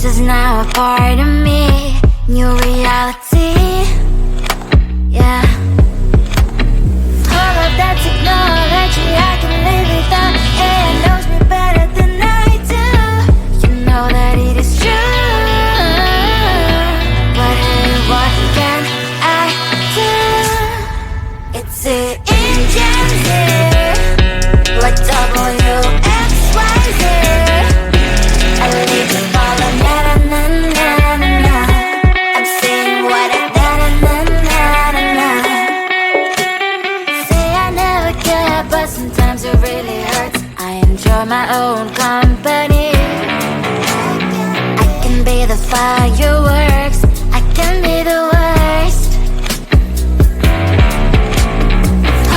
is now a part of me. New reality, yeah. All of that technology I can live without. AI knows me better than I do. You know that it is true. But hey, what can I do? It's the engines here, like WXYZ. I need to follow, na na na na na na. I'm saying what I na na na na na na. Say I never care, but sometimes it really hurts. I enjoy my own company. I can be the fireworks, I can be the worst.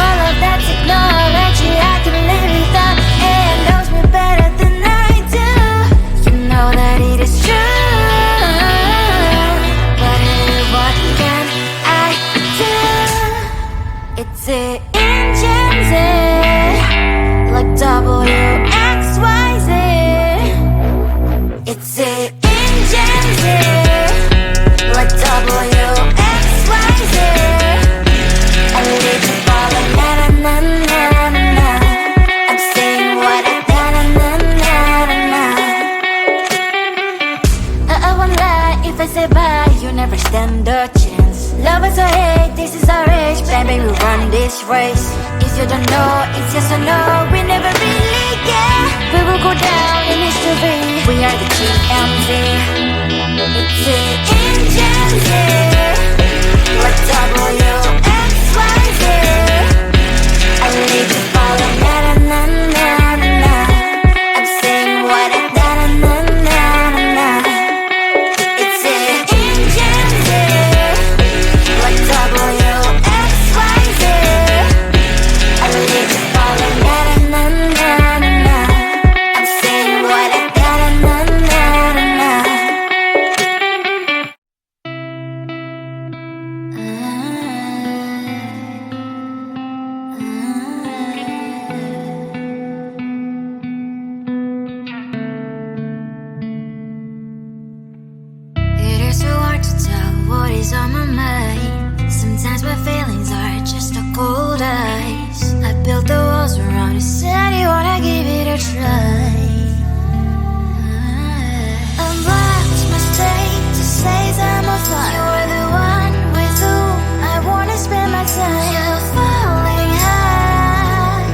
All of that technology I can live without. AI knows me better than I do. You know that it is true. But hey, what can I do? It's the engines, like WXYZ. It's the engines, like WXYZ. I need to follow, na na na na na na. I'm saying what I na na na na na na. I won't lie if I say bye, you never stand a chance. Love is or hate, this is our age. Baby, we run this race. If you don't know, it's yes or no. We never really get. We will go down in history. We are the GMZ. It's the engines, like WXYZ. I need to follow, na na na na na na. I'm saying what I na na na na na na. It's the engines, like WXYZ. I need to follow, na na na na na na. I'm saying what I na na na na na na. It is so hard to tell what is on my mind. Sometimes my feelings are just a cold ice. I built the walls around it, said you wanna give it a try. Unlocked my state to say I'm a fly. You're the one with whom I wanna spend my time. You're falling high.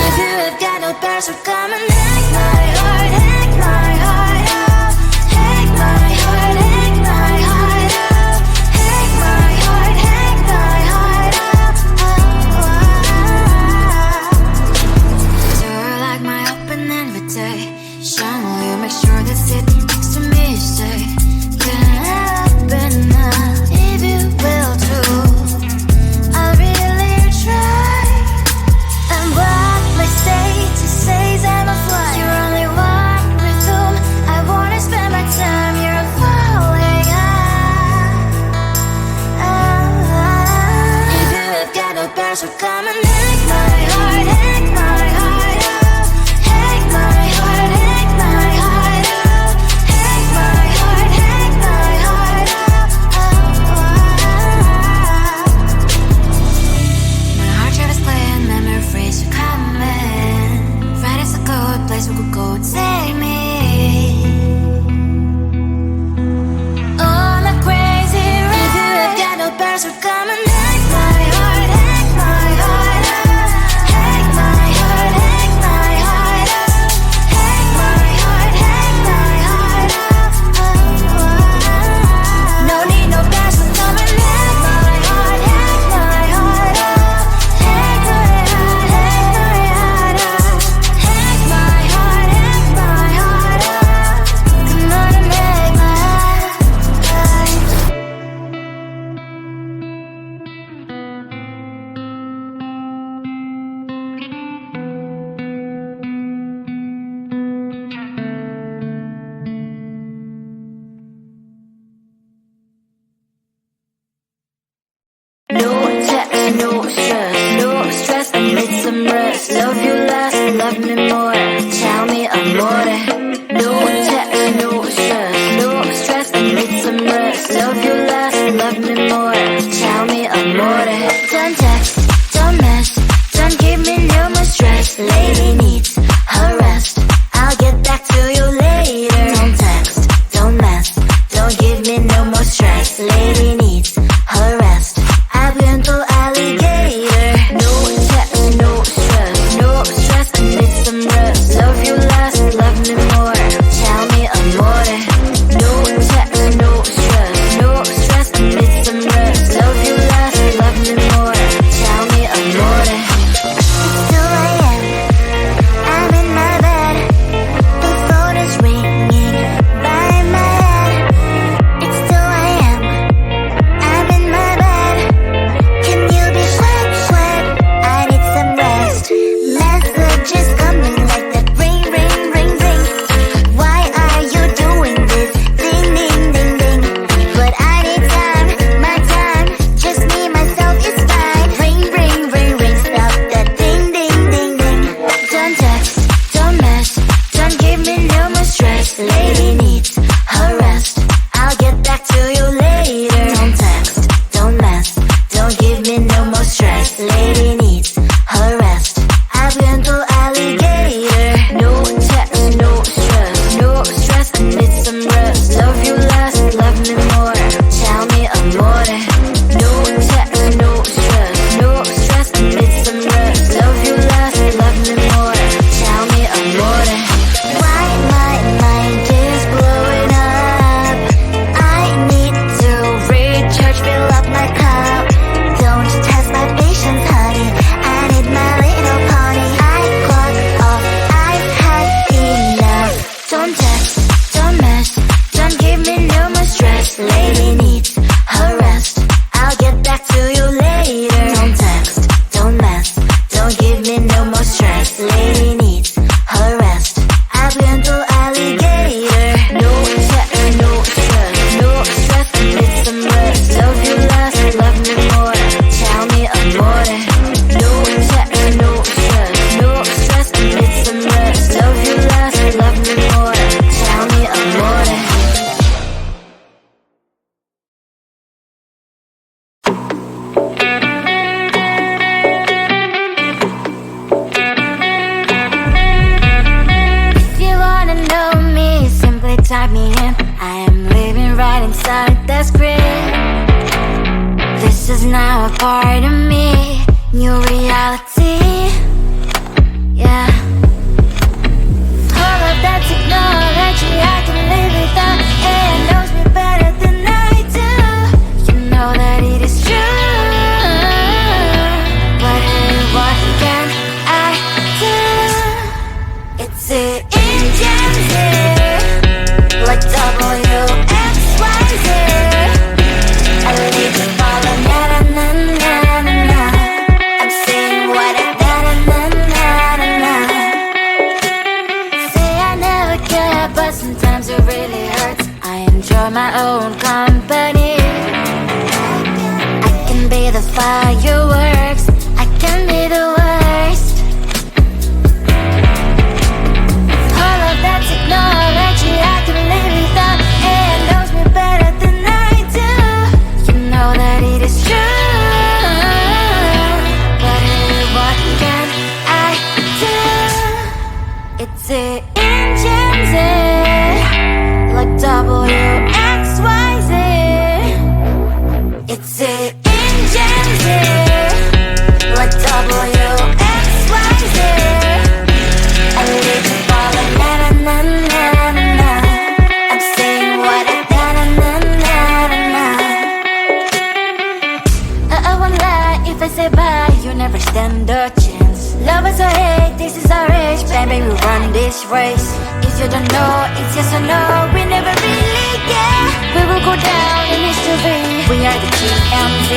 If you have got no bears, so come and hack my heart, hack my heart up. Hack my heart, hack my heart up. Hack my heart, hack my heart up. You're like my open invitation. Will you make sure that sitting next to me is safe? Can happen now, if you will too. I'll really try. And what my status says I'm a fly. You're only one with whom I wanna spend my time. You're falling high. If you have got no bears, so come and hack my heart, hack my heart up. Hack my heart, hack my heart up. Hack my heart, hack my heart up. My heart travels playing memories are coming. Right as a good place we could go and take me. On a crazy ride. If you have got no bears, so come and hack my heart, hack my heart up. Hack my heart, hack my heart up. Hack my heart, hack my heart up. No need no bears, so come and hack my heart, hack my heart up. Hack my heart, hack my heart up. Hack my heart, hack my heart up. Come on and make my heart. No text, no stress, I need some rest. Love you less, love me more. Tell me amore. stress. Lady needs her rest. I'll get back to you later. Don't text, don't mess, don't give me no more stress. Lady needs her rest. I've been to alligator. No text, no stress, no stress. I need some rest. Love you less, love me more. Tell me amore. No text, no stress, no stress. I need some rest. Love you less, love me more. Tell me amore. Why my mind is blowing up? I need to recharge, fill up my cup. Don't test my patience, honey. I need my little pony. I clock off, I've had enough. Don't text, don't mess, don't give me no more stress. Lady needs her rest. I'll get back to you later. Don't text, don't mess, don't give me no more stress. Lady needs her rest. I've been to alligator. No text, no stress, no stress. I need some rest. Love you less, love me more. Tell me amore. No text, no stress, no stress. I need some rest. Love you less, love me more. Tell me amore. If you wanna know me, simply type me in. I am living right inside the screen. This is now a part of me, new reality. Yeah. All of that technology, I can live without. It knows me better than I do. You know that it is true. But hey, what can I do? It's the engines here, like WXYZ. I need to follow, na na na na na na. I'm saying what I na na na na na na. Say I never care, but sometimes it really hurts. I enjoy my own company. I can be the fireworks, I can be the worst. All of that technology, I can live without. It knows me better than I do. You know that it is true. But hey, what can I do? It's the engines, like WXYZ. It's the engines, like WXYZ. I need to follow, na na na na na na. I'm saying what I na na na na na na. I won't lie if I say bye, you never stand a chance. Love us or hate, this is our age, baby, we run this race. If you don't know, it's yes or no, we never really get. We will go down in history, we are the GMZ.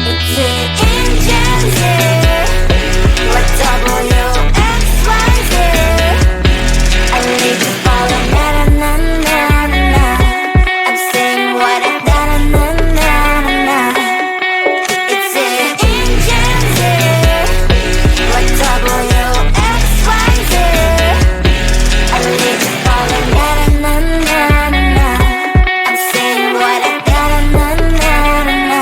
It's the engines, like WXYZ. I need to follow, na na na na na na. I'm saying what I na na na na na na. It's the engines, like WXYZ. I need to follow, na na na na na na. I'm saying what I na na na na na na.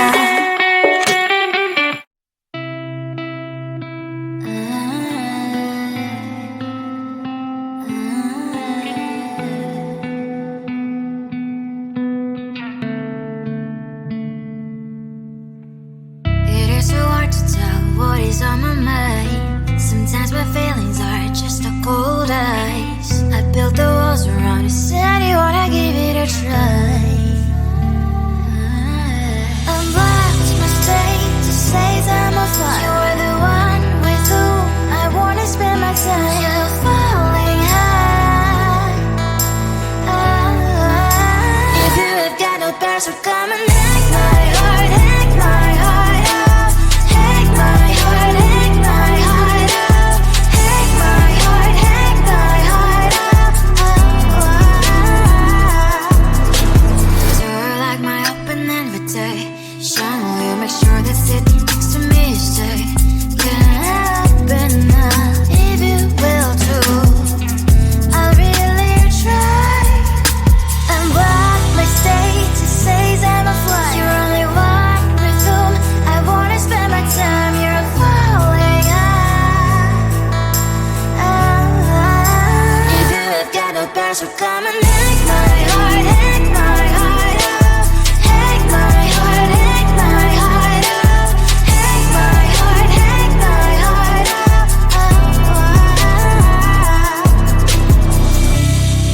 pressure, come and hack my heart, hack my heart up, hack my heart, hack my heart up, hack my heart, hack my heart up.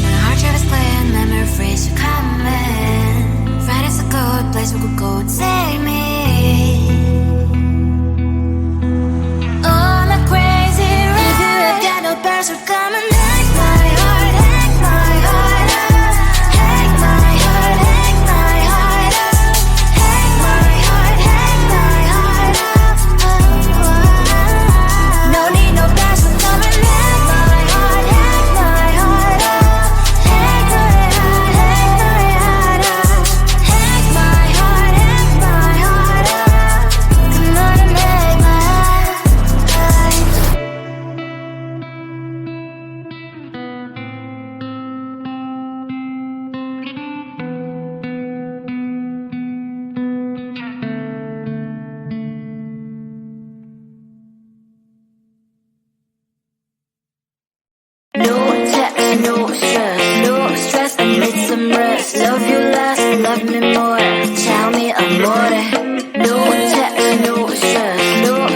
My heart travels playing memories are coming. Friday's a good place we could go and save me. So come and hack my heart, hack my heart up, hack my heart, hack my heart up, hack my heart, hack my heart up. No need no passion, come and hack my heart, hack my heart up, hack my heart, hack my heart up, hack my heart, hack my heart up. Come on and hack my heart. No text, no stress, I need some rest. Love you less, love me more, tell me amore. No text, no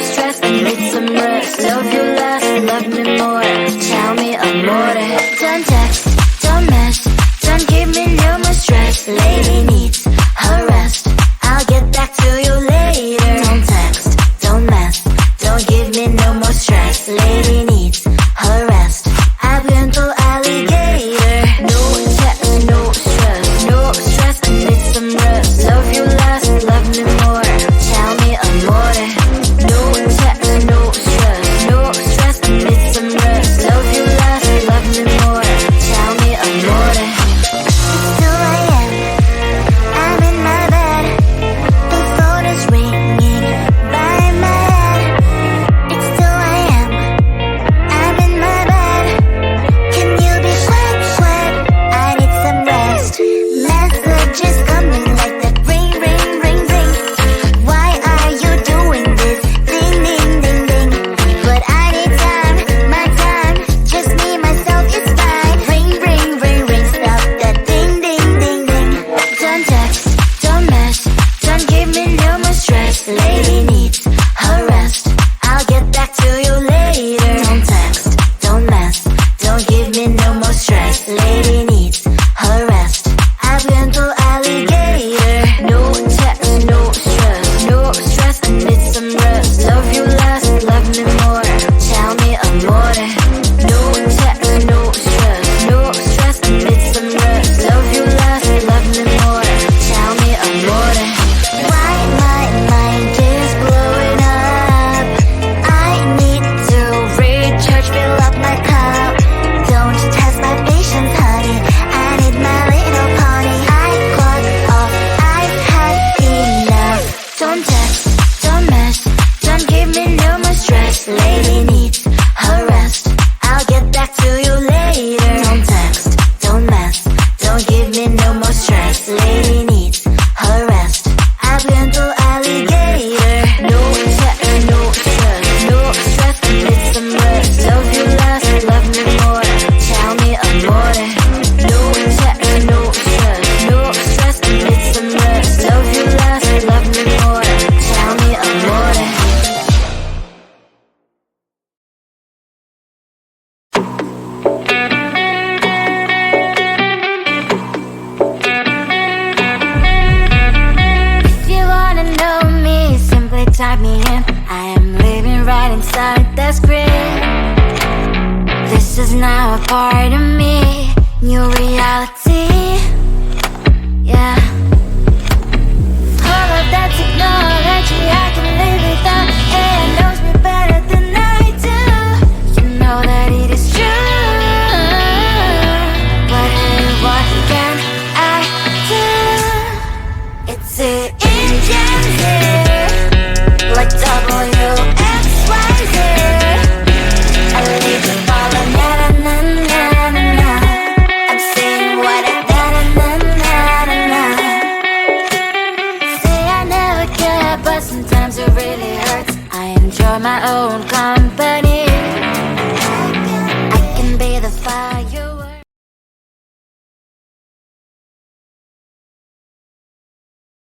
stress, I need some rest. Love you less, love me more, tell me amore. Don't text, don't mess, don't give me no more stress. Lady needs her rest, I'll get back to you later. Don't text, don't mess, don't give me no more stress. Lady needs her rest, I've been to alligator. No text, no stress, I need some rest. Love you less, love me more, tell me amore. No text, no stress, I need some rest. Love you less, love me more, tell me amore. It's 2 a.m., I'm in my bed, the phone is ringing by my head. It's 2 a.m., I'm in my bed. Can you be quiet? I need some rest. Messages coming like that ring, ring, ring, ring. Why are you doing this? Ding, ding, ding, ding. But I need time, my time. Just me, myself, it's fine. Ring, ring, ring, ring. Stop that ding, ding, ding, ding. Don't text, don't mess, don't give me no more stress. Lady needs her rest, I'll get back to you later. Don't text, don't mess, don't give me no more stress. Lady needs her rest, I've been to alligator. No text, no stress, I need some rest. Love you less, love me more, tell me amore. No text, no stress, I need some rest. Love you less, love me more, tell me amore. Why my mind is blowing up, I need to recharge, fill up my cup. Don't test my patience, honey, I need my little pony. I clock off, I've had enough. Don't text, don't mess, don't give me no more stress. Lady needs her rest, I'll get back to you later. Don't text, don't mess, don't give me no more stress. Lady needs her rest, I've been to alligator. No text, no stress, I need some rest. Love you less, love me more, tell me amore. No text, no stress, I need some rest. Love you less, love me more, tell me amore. If you wanna know me, simply type me in. I am living right inside the screen. This is now a part of me, new reality. Yeah. All of that technology, I can live without. AI knows me better than I do. You know that it is true. But hey, what can I do? It's the engines here, like WXYZ. I leave the ball on na na na na na. I'm saying what I na na na na na. Say I never care, but sometimes it really hurts. I enjoy my own company.